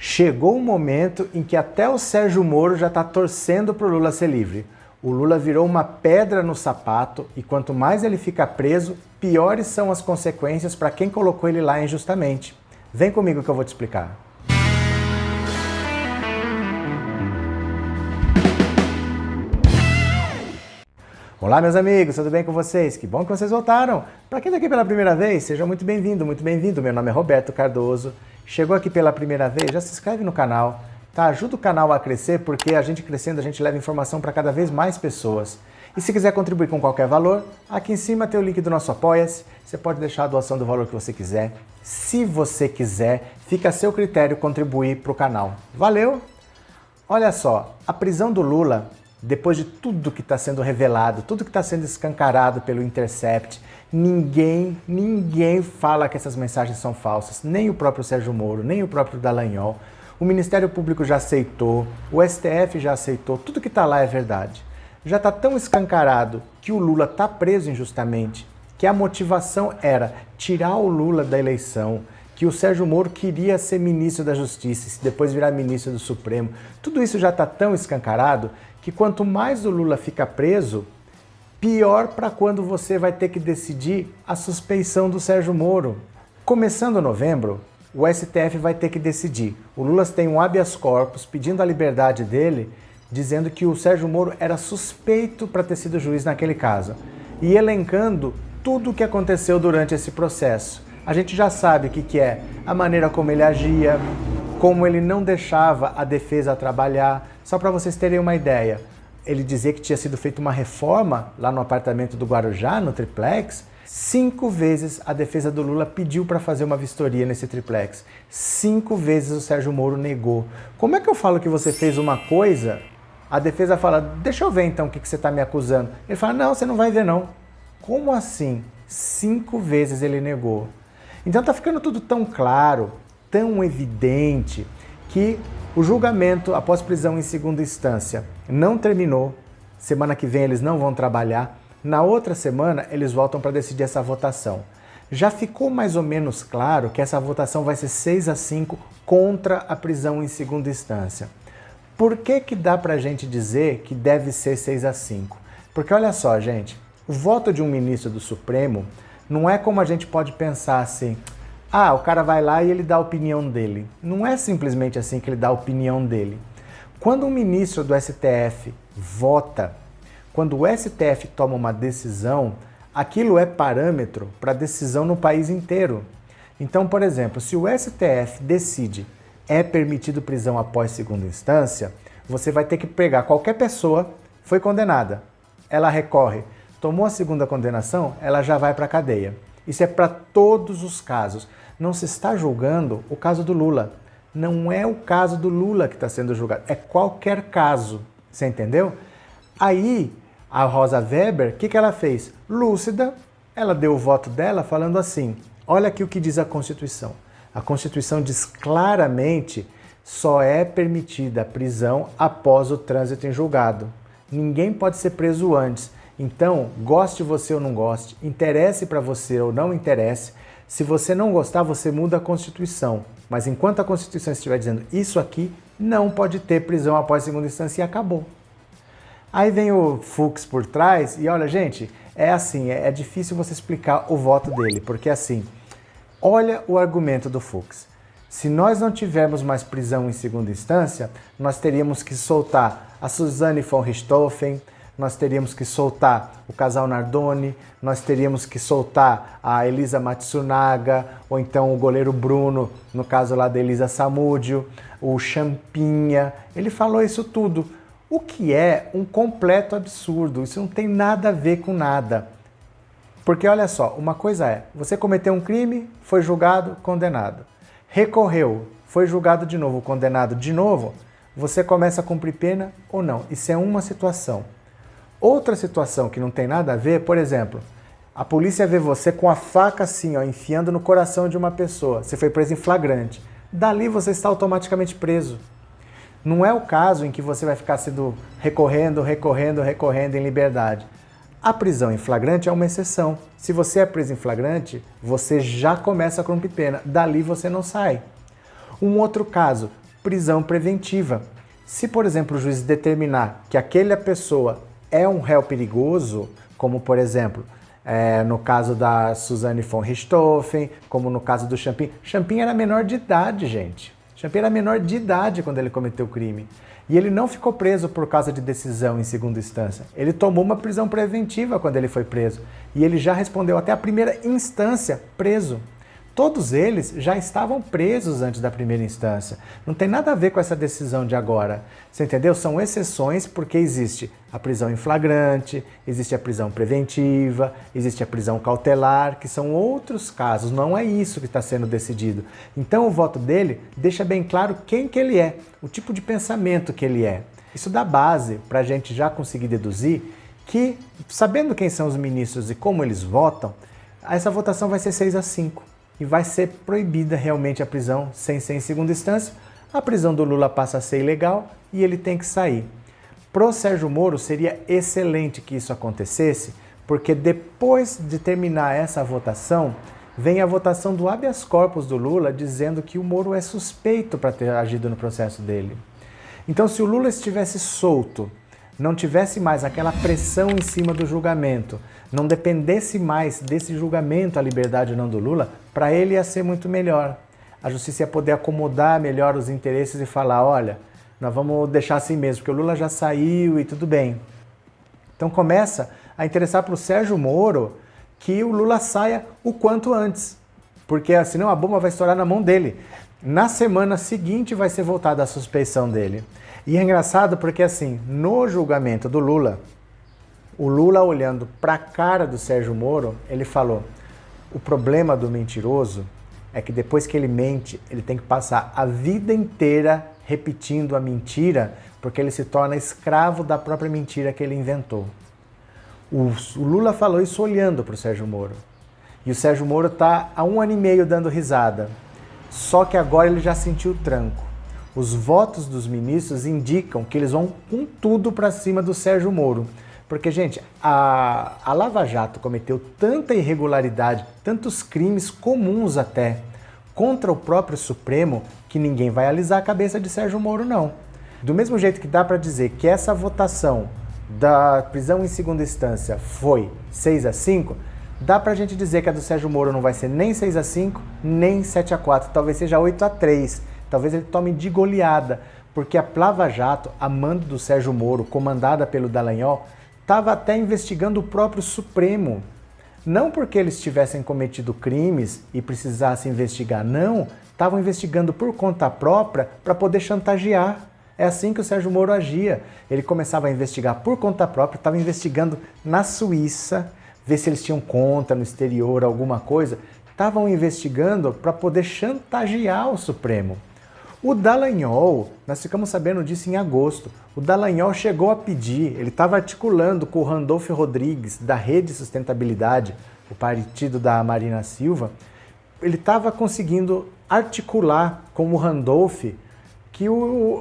Chegou um momento em que até o Sérgio Moro já está torcendo para o Lula ser livre. O Lula virou uma pedra no sapato e quanto mais ele fica preso, piores são as consequências para quem colocou ele lá injustamente. Vem comigo que eu vou te explicar. Olá meus amigos, tudo bem com vocês? Que bom que vocês voltaram! Para quem está aqui pela primeira vez, seja muito bem-vindo, muito bem-vindo. Meu nome é Roberto Cardoso. Chegou aqui pela primeira vez, já se inscreve no canal, tá? Ajuda o canal a crescer, porque a gente crescendo, a gente leva informação para cada vez mais pessoas. E se quiser contribuir com qualquer valor, aqui em cima tem o link do nosso Apoia-se. Você pode deixar a doação do valor que você quiser. Se você quiser, fica a seu critério contribuir para o canal. Valeu! Olha só, a prisão do Lula, depois de tudo que está sendo revelado, tudo que está sendo escancarado pelo Intercept, ninguém fala que essas mensagens são falsas, nem o próprio Sérgio Moro, nem o próprio Dallagnol. O Ministério Público já aceitou, o STF já aceitou, tudo que está lá é verdade. Já está tão escancarado que o Lula está preso injustamente, que a motivação era tirar o Lula da eleição, que o Sérgio Moro queria ser ministro da Justiça e depois virar ministro do Supremo. Tudo isso já está tão escancarado que quanto mais o Lula fica preso, pior para quando você vai ter que decidir a suspeição do Sérgio Moro. Começando novembro, o STF vai ter que decidir. O Lula tem um habeas corpus pedindo a liberdade dele, dizendo que o Sérgio Moro era suspeito para ter sido juiz naquele caso, e elencando tudo o que aconteceu durante esse processo. A gente já sabe o que é a maneira como ele agia, como ele não deixava a defesa trabalhar. Só para vocês terem uma ideia, ele dizia que tinha sido feita uma reforma lá no apartamento do Guarujá, no triplex. 5 vezes a defesa do Lula pediu para fazer uma vistoria nesse triplex. 5 vezes o Sérgio Moro negou. Como é que eu falo que você fez uma coisa, a defesa fala, deixa eu ver então o que você está me acusando. Ele fala, não, você não vai ver não. Como assim? 5 vezes ele negou. Então está ficando tudo tão claro, tão evidente, que o julgamento após prisão em segunda instância não terminou. Semana que vem eles não vão trabalhar. Na outra semana eles voltam para decidir essa votação. Já ficou mais ou menos claro que essa votação vai ser 6-5 contra a prisão em segunda instância. Por que dá para a gente dizer que deve ser 6-5? Porque olha só, gente, o voto de um ministro do Supremo não é como a gente pode pensar assim, o cara vai lá e ele dá a opinião dele. Não é simplesmente assim que ele dá a opinião dele. Quando um ministro do STF vota, quando o STF toma uma decisão, aquilo é parâmetro para decisão no país inteiro. Então, por exemplo, se o STF decide é permitido prisão após segunda instância, você vai ter que pegar qualquer pessoa, foi condenada, ela recorre, tomou a segunda condenação, ela já vai para a cadeia. Isso é para todos os casos. Não se está julgando o caso do Lula. Não é o caso do Lula que está sendo julgado. É qualquer caso. Você entendeu? Aí, a Rosa Weber, o que ela fez? Lúcida, ela deu o voto dela falando assim, olha aqui o que diz a Constituição. A Constituição diz claramente, só é permitida a prisão após o trânsito em julgado. Ninguém pode ser preso antes. Então, goste você ou não goste, interesse para você ou não interesse, se você não gostar, você muda a Constituição. Mas enquanto a Constituição estiver dizendo isso aqui, não pode ter prisão após segunda instância e acabou. Aí vem o Fux por trás e olha, gente, é assim, é difícil você explicar o voto dele, porque assim, olha o argumento do Fux. Se nós não tivermos mais prisão em segunda instância, nós teríamos que soltar a Suzane von Richthofen, nós teríamos que soltar o casal Nardoni, nós teríamos que soltar a Elisa Matsunaga, ou então o goleiro Bruno, no caso lá da Elisa Samúdio, o Champinha. Ele falou isso tudo, o que é um completo absurdo, isso não tem nada a ver com nada. Porque olha só, uma coisa é, você cometeu um crime, foi julgado, condenado. Recorreu, foi julgado de novo, condenado de novo, você começa a cumprir pena ou não. Isso é uma situação. Outra situação que não tem nada a ver, por exemplo, a polícia vê você com a faca assim, ó, enfiando no coração de uma pessoa. Você foi preso em flagrante. Dali você está automaticamente preso. Não é o caso em que você vai ficar sendo recorrendo em liberdade. A prisão em flagrante é uma exceção. Se você é preso em flagrante, você já começa a cumprir pena. Dali você não sai. Um outro caso, prisão preventiva. Se, por exemplo, o juiz determinar que aquela pessoa é um réu perigoso, como, por exemplo, no caso da Suzane von Richthofen, como no caso do Champin. Champin era menor de idade, gente. Champin era menor de idade quando ele cometeu o crime. E ele não ficou preso por causa de decisão em segunda instância. Ele tomou uma prisão preventiva quando ele foi preso. E ele já respondeu até a primeira instância preso. Todos eles já estavam presos antes da primeira instância. Não tem nada a ver com essa decisão de agora. Você entendeu? São exceções porque existe a prisão em flagrante, existe a prisão preventiva, existe a prisão cautelar, que são outros casos. Não é isso que está sendo decidido. Então o voto dele deixa bem claro quem que ele é, o tipo de pensamento que ele é. Isso dá base para a gente já conseguir deduzir que, sabendo quem são os ministros e como eles votam, essa votação vai ser 6-5. E vai ser proibida realmente a prisão sem ser em segunda instância. A prisão do Lula passa a ser ilegal e ele tem que sair. Pro Sérgio Moro seria excelente que isso acontecesse, porque depois de terminar essa votação, vem a votação do habeas corpus do Lula dizendo que o Moro é suspeito para ter agido no processo dele. Então, se o Lula estivesse solto, não tivesse mais aquela pressão em cima do julgamento, não dependesse mais desse julgamento a liberdade ou não do Lula, para ele ia ser muito melhor. A justiça ia poder acomodar melhor os interesses e falar, olha, nós vamos deixar assim mesmo, porque o Lula já saiu e tudo bem. Então começa a interessar para o Sérgio Moro que o Lula saia o quanto antes, porque senão a bomba vai estourar na mão dele. Na semana seguinte vai ser voltada a suspeição dele. E é engraçado porque assim, no julgamento do Lula, o Lula olhando para a cara do Sérgio Moro, ele falou, o problema do mentiroso é que depois que ele mente, ele tem que passar a vida inteira repetindo a mentira, porque ele se torna escravo da própria mentira que ele inventou. O Lula falou isso olhando para o Sérgio Moro. E o Sérgio Moro está há 1 ano e meio dando risada. Só que agora ele já sentiu o tranco. Os votos dos ministros indicam que eles vão com tudo para cima do Sérgio Moro. Porque, gente, a Lava Jato cometeu tanta irregularidade, tantos crimes comuns até, contra o próprio Supremo, que ninguém vai alisar a cabeça de Sérgio Moro, não. Do mesmo jeito que dá para dizer que essa votação da prisão em segunda instância foi 6-5, dá pra gente dizer que a do Sérgio Moro não vai ser nem 6-5, nem 7-4, talvez seja 8-3. Talvez ele tome de goleada, porque a Lava Jato, a mando do Sérgio Moro, comandada pelo Dallagnol, estava até investigando o próprio Supremo. Não porque eles tivessem cometido crimes e precisassem investigar, não. Estavam investigando por conta própria para poder chantagear. É assim que o Sérgio Moro agia. Ele começava a investigar por conta própria, estava investigando na Suíça, ver se eles tinham conta no exterior, alguma coisa. Estavam investigando para poder chantagear o Supremo. O Dallagnol, nós ficamos sabendo disso em agosto, o Dallagnol chegou a pedir, ele estava articulando com o Randolfo Rodrigues, da Rede Sustentabilidade, o partido da Marina Silva, ele estava conseguindo articular com o Randolph que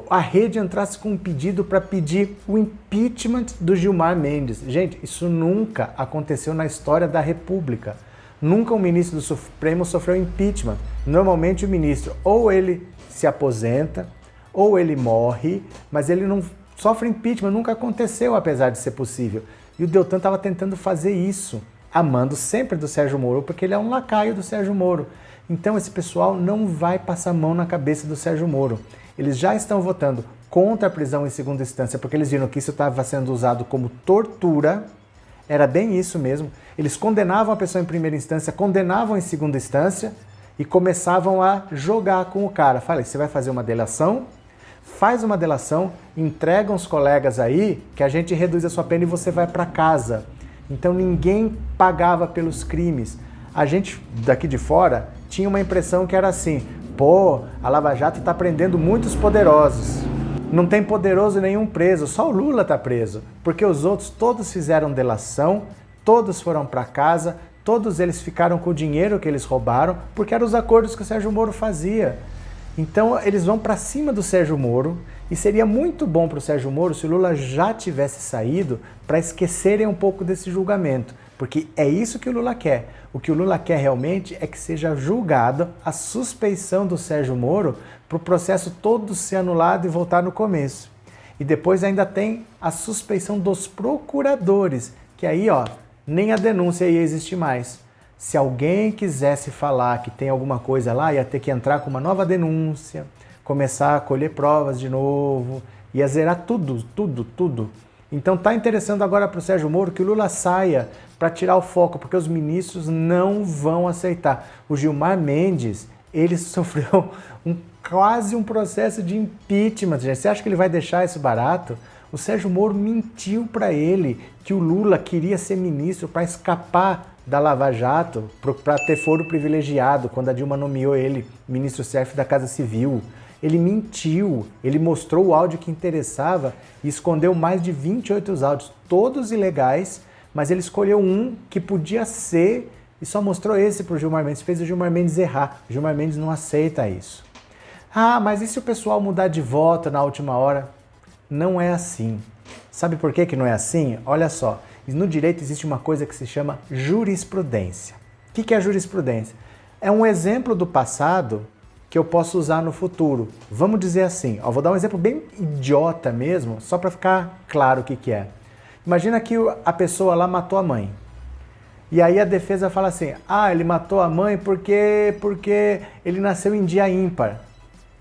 a rede entrasse com um pedido para pedir o impeachment do Gilmar Mendes. Gente, isso nunca aconteceu na história da República. Nunca um ministro do Supremo sofreu impeachment. Normalmente o ministro ou ele se aposenta ou ele morre, mas ele não sofre impeachment. Nunca aconteceu, apesar de ser possível. E o Deltan estava tentando fazer isso, amando sempre do Sérgio Moro, porque ele é um lacaio do Sérgio Moro. Então esse pessoal não vai passar a mão na cabeça do Sérgio Moro. Eles já estão votando contra a prisão em segunda instância, porque eles viram que isso estava sendo usado como tortura. Era bem isso mesmo. Eles condenavam a pessoa em primeira instância, condenavam em segunda instância e começavam a jogar com o cara. Falei, você vai fazer uma delação? Faz uma delação, entrega uns colegas aí que a gente reduz a sua pena e você vai para casa. Então ninguém pagava pelos crimes. A gente daqui de fora tinha uma impressão que era assim, pô, a Lava Jato está prendendo muitos poderosos. Não tem poderoso nenhum preso, só o Lula está preso, porque os outros todos fizeram delação, todos foram para casa, todos eles ficaram com o dinheiro que eles roubaram, porque eram os acordos que o Sérgio Moro fazia. Então eles vão para cima do Sérgio Moro, e seria muito bom para o Sérgio Moro se o Lula já tivesse saído para esquecerem um pouco desse julgamento, porque é isso que o Lula quer. O que o Lula quer realmente é que seja julgado a suspeição do Sérgio Moro para o processo todo ser anulado e voltar no começo. E depois ainda tem a suspeição dos procuradores, que aí, ó, nem a denúncia ia existir mais. Se alguém quisesse falar que tem alguma coisa lá, ia ter que entrar com uma nova denúncia, começar a colher provas de novo, ia zerar tudo. Então tá interessando agora para o Sérgio Moro que o Lula saia para tirar o foco, porque os ministros não vão aceitar. O Gilmar Mendes, ele sofreu quase um processo de impeachment. Você acha que ele vai deixar isso barato? O Sérgio Moro mentiu para ele que o Lula queria ser ministro para escapar da Lava Jato, para ter foro privilegiado, quando a Dilma nomeou ele ministro-chefe da Casa Civil. Ele mentiu, ele mostrou o áudio que interessava e escondeu mais de 28 áudios, todos ilegais, mas ele escolheu um que podia ser e só mostrou esse para o Gilmar Mendes, fez o Gilmar Mendes errar. O Gilmar Mendes não aceita isso. Ah, mas e se o pessoal mudar de voto na última hora? Não é assim. Sabe por que não é assim? Olha só, no direito existe uma coisa que se chama jurisprudência. O que é a jurisprudência? É um exemplo do passado que eu posso usar no futuro. Vamos dizer assim, ó, vou dar um exemplo bem idiota mesmo, só para ficar claro o que é. Imagina que a pessoa lá matou a mãe. E aí a defesa fala assim, ah, ele matou a mãe porque ele nasceu em dia ímpar.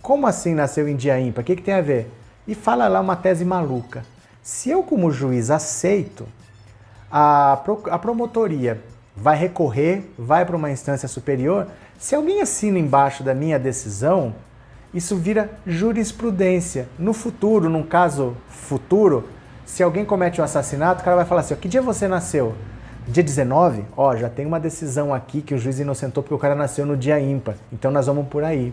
Como assim nasceu em dia ímpar? O que tem a ver? E fala lá uma tese maluca. Se eu, como juiz, aceito, a promotoria vai recorrer, vai para uma instância superior, se alguém assina embaixo da minha decisão, isso vira jurisprudência. No futuro, num caso futuro, se alguém comete um assassinato, o cara vai falar assim, ó, que dia você nasceu? Dia 19? Ó, já tem uma decisão aqui que o juiz inocentou porque o cara nasceu no dia ímpar. Então nós vamos por aí.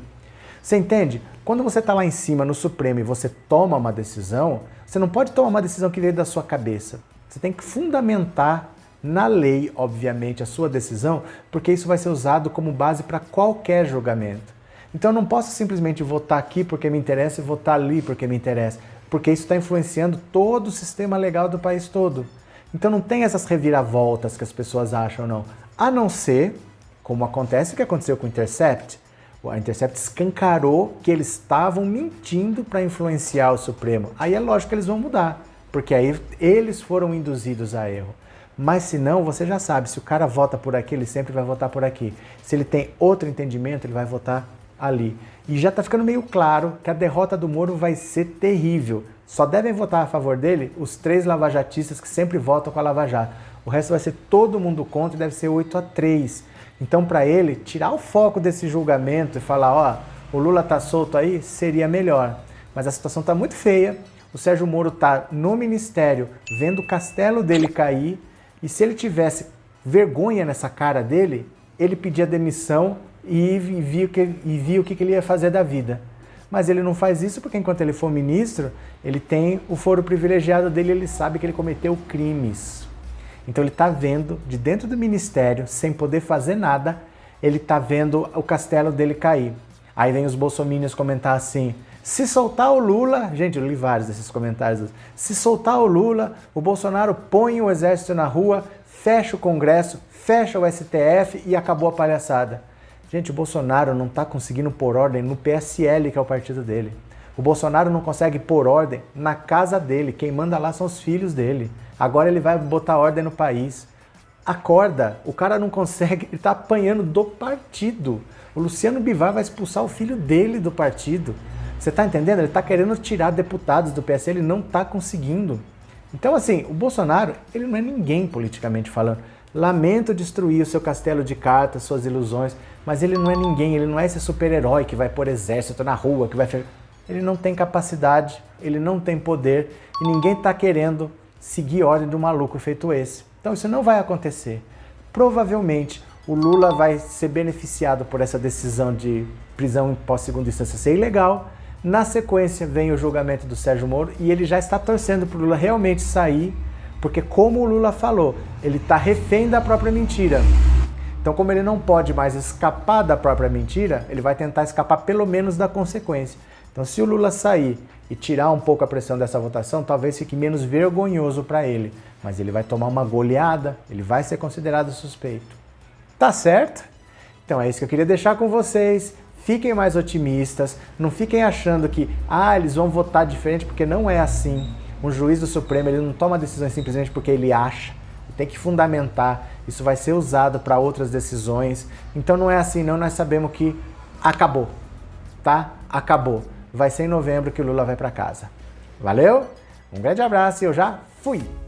Você entende? Quando você está lá em cima, no Supremo, e você toma uma decisão, você não pode tomar uma decisão que veio da sua cabeça. Você tem que fundamentar na lei, obviamente, a sua decisão, porque isso vai ser usado como base para qualquer julgamento. Então eu não posso simplesmente votar aqui porque me interessa e votar ali porque me interessa, porque isso está influenciando todo o sistema legal do país todo. Então não tem essas reviravoltas que as pessoas acham, não. A não ser, como acontece o que aconteceu com o Intercept, a Intercept escancarou que eles estavam mentindo para influenciar o Supremo. Aí é lógico que eles vão mudar, porque aí eles foram induzidos a erro. Mas se não, você já sabe, se o cara vota por aqui, ele sempre vai votar por aqui. Se ele tem outro entendimento, ele vai votar ali. E já está ficando meio claro que a derrota do Moro vai ser terrível. Só devem votar a favor dele os 3 lavajatistas que sempre votam com a Lava Jato. O resto vai ser todo mundo contra e deve ser 8-3. Então, para ele, tirar o foco desse julgamento e falar, ó, o Lula tá solto aí, seria melhor. Mas a situação tá muito feia, o Sérgio Moro tá no ministério, vendo o castelo dele cair, e se ele tivesse vergonha nessa cara dele, ele pedia demissão e via o que ele ia fazer da vida. Mas ele não faz isso porque enquanto ele for ministro, ele tem o foro privilegiado dele, ele sabe que ele cometeu crimes. Então ele está vendo, de dentro do ministério, sem poder fazer nada, ele está vendo o castelo dele cair. Aí vem os bolsominions comentar assim, se soltar o Lula, gente, eu li vários desses comentários, se soltar o Lula, o Bolsonaro põe o exército na rua, fecha o Congresso, fecha o STF e acabou a palhaçada. Gente, o Bolsonaro não está conseguindo pôr ordem no PSL, que é o partido dele. O Bolsonaro não consegue pôr ordem na casa dele, quem manda lá são os filhos dele. Agora ele vai botar ordem no país. Acorda, o cara não consegue, ele está apanhando do partido. O Luciano Bivar vai expulsar o filho dele do partido. Você está entendendo? Ele está querendo tirar deputados do PSL, ele não está conseguindo. Então assim, o Bolsonaro, ele não é ninguém politicamente falando. Lamento destruir o seu castelo de cartas, suas ilusões, mas ele não é ninguém, ele não é esse super-herói que vai pôr exército na rua, que vai... Ele não tem capacidade, ele não tem poder e ninguém está querendo seguir ordem de um maluco feito esse. Então isso não vai acontecer. Provavelmente o Lula vai ser beneficiado por essa decisão de prisão em pós-segunda instância ser ilegal. Na sequência vem o julgamento do Sérgio Moro e ele já está torcendo para o Lula realmente sair, porque como o Lula falou, ele está refém da própria mentira. Então como ele não pode mais escapar da própria mentira, ele vai tentar escapar pelo menos da consequência. Então, se o Lula sair e tirar um pouco a pressão dessa votação, talvez fique menos vergonhoso para ele. Mas ele vai tomar uma goleada, ele vai ser considerado suspeito. Tá certo? Então é isso que eu queria deixar com vocês. Fiquem mais otimistas, não fiquem achando que eles vão votar diferente, porque não é assim. Um juiz do Supremo ele não toma decisões simplesmente porque ele acha. Tem que fundamentar. Isso vai ser usado para outras decisões. Então não é assim, não. Nós sabemos que acabou, tá? Acabou. Vai ser em novembro que o Lula vai para casa. Valeu? Um grande abraço e eu já fui!